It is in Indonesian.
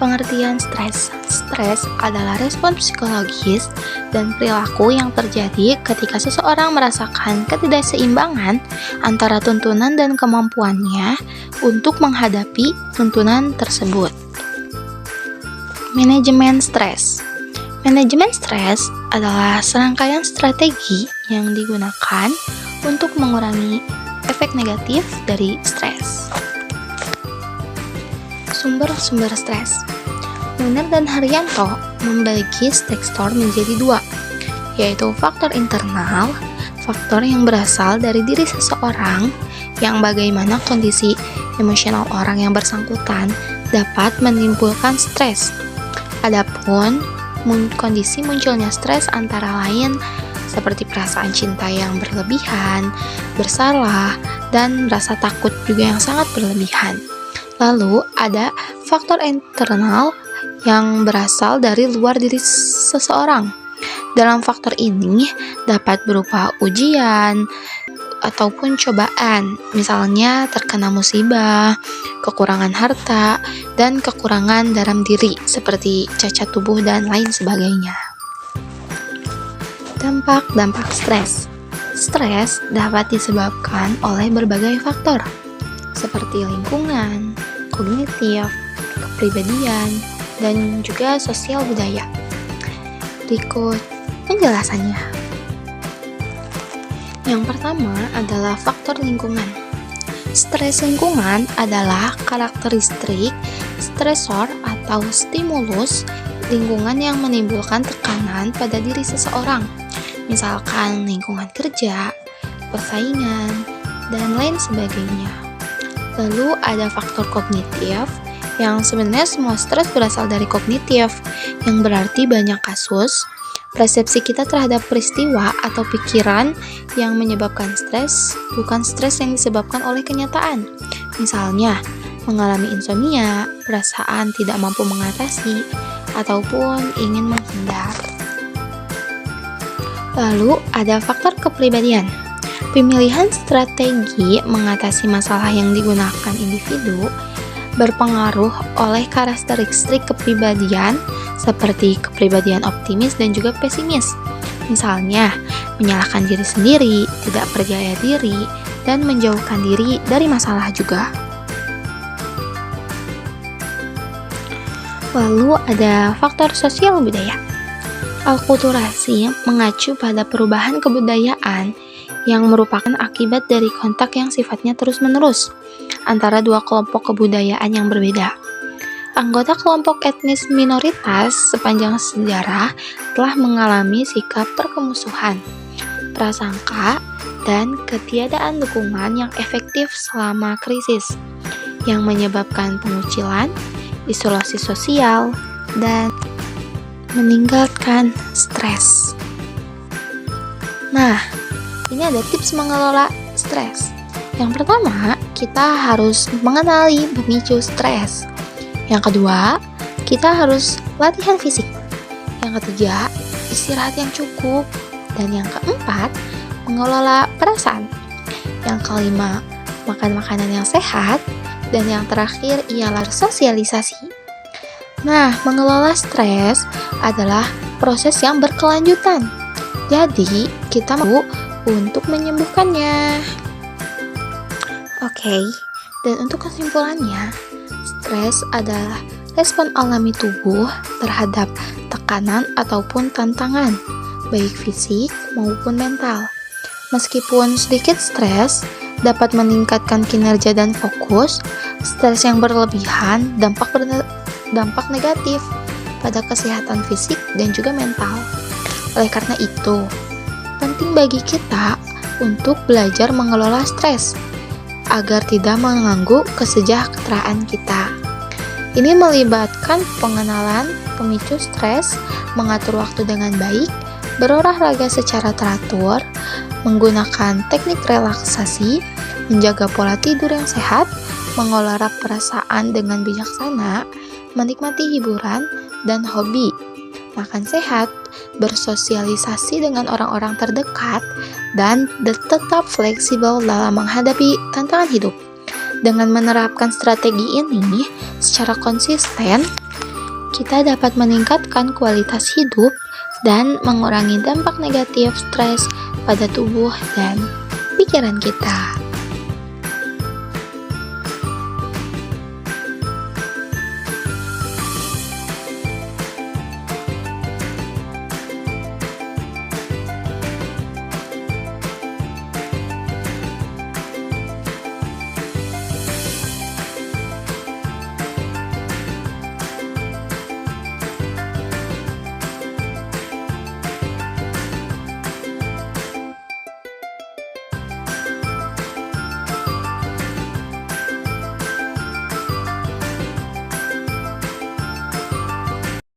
Pengertian stres. Stres adalah respon psikologis dan perilaku yang terjadi ketika seseorang merasakan ketidakseimbangan antara tuntunan dan kemampuannya untuk menghadapi tuntunan tersebut. Manajemen stres. Manajemen stres adalah serangkaian strategi yang digunakan untuk mengurangi efek negatif dari stres. Sumber-sumber stres. Munir dan Haryanto membagi stresor menjadi dua, yaitu faktor internal, faktor yang berasal dari diri seseorang, yang bagaimana kondisi emosional orang yang bersangkutan dapat menimbulkan stres. Adapun kondisi munculnya stres antara lain seperti perasaan cinta yang berlebihan, bersalah, dan rasa takut juga yang sangat berlebihan. Lalu ada faktor internal yang berasal dari luar diri seseorang. Dalam faktor ini dapat berupa ujian ataupun cobaan, misalnya terkena musibah, kekurangan harta, dan kekurangan dalam diri seperti cacat tubuh dan lain sebagainya. Dampak-dampak stres. Stres dapat disebabkan oleh berbagai faktor seperti lingkungan, kognitif, kepribadian, dan juga sosial budaya. Berikut penjelasannya. Yang pertama adalah faktor lingkungan. Stres lingkungan adalah karakteristik stresor atau stimulus lingkungan yang menimbulkan tekanan pada diri seseorang, misalkan lingkungan kerja, persaingan, dan lain sebagainya. Lalu ada faktor kognitif, yang sebenarnya semua stres berasal dari kognitif, yang berarti banyak kasus persepsi kita terhadap peristiwa atau pikiran yang menyebabkan stres bukan stres yang disebabkan oleh kenyataan. Misalnya, mengalami insomnia, perasaan tidak mampu mengatasi, ataupun ingin menghindar. Lalu ada faktor kepribadian. Pemilihan strategi mengatasi masalah yang digunakan individu berpengaruh oleh karakteristik kepribadian seperti kepribadian optimis dan juga pesimis. Misalnya, menyalahkan diri sendiri, tidak percaya diri, dan menjauhkan diri dari masalah juga. Lalu ada faktor sosial budaya. Akulturasi mengacu pada perubahan kebudayaan yang merupakan akibat dari kontak yang sifatnya terus-menerus antara dua kelompok kebudayaan yang berbeda. Anggota kelompok etnis minoritas sepanjang sejarah telah mengalami sikap permusuhan, prasangka, dan ketiadaan dukungan yang efektif selama krisis, yang menyebabkan pengucilan, isolasi sosial, dan meninggalkan stres. Nah, ini ada tips mengelola stres. Yang pertama, kita harus mengenali pemicu stres. Yang kedua, kita harus latihan fisik. Yang ketiga, istirahat yang cukup. Dan yang keempat, mengelola perasaan. Yang kelima, makan makanan yang sehat. Dan yang terakhir ialah sosialisasi. Nah, mengelola stres adalah proses yang berkelanjutan. Jadi, kita mau untuk menyembuhkannya. Oke, dan untuk kesimpulannya, stres adalah respon alami tubuh terhadap tekanan ataupun tantangan, baik fisik maupun mental. Meskipun sedikit stres dapat meningkatkan kinerja dan fokus, stres yang berlebihan dampak negatif pada kesehatan fisik dan juga mental. Oleh karena itu, penting bagi kita untuk belajar mengelola stres agar tidak mengganggu kesejahteraan kita. Ini melibatkan pengenalan pemicu stres, mengatur waktu dengan baik, berolahraga secara teratur, menggunakan teknik relaksasi, menjaga pola tidur yang sehat, mengelola perasaan dengan bijaksana, menikmati hiburan dan hobi, makan sehat, bersosialisasi dengan orang-orang terdekat, dan tetap fleksibel dalam menghadapi tantangan hidup. Dengan menerapkan strategi ini secara konsisten, kita dapat meningkatkan kualitas hidup dan mengurangi dampak negatif stres pada tubuh dan pikiran kita.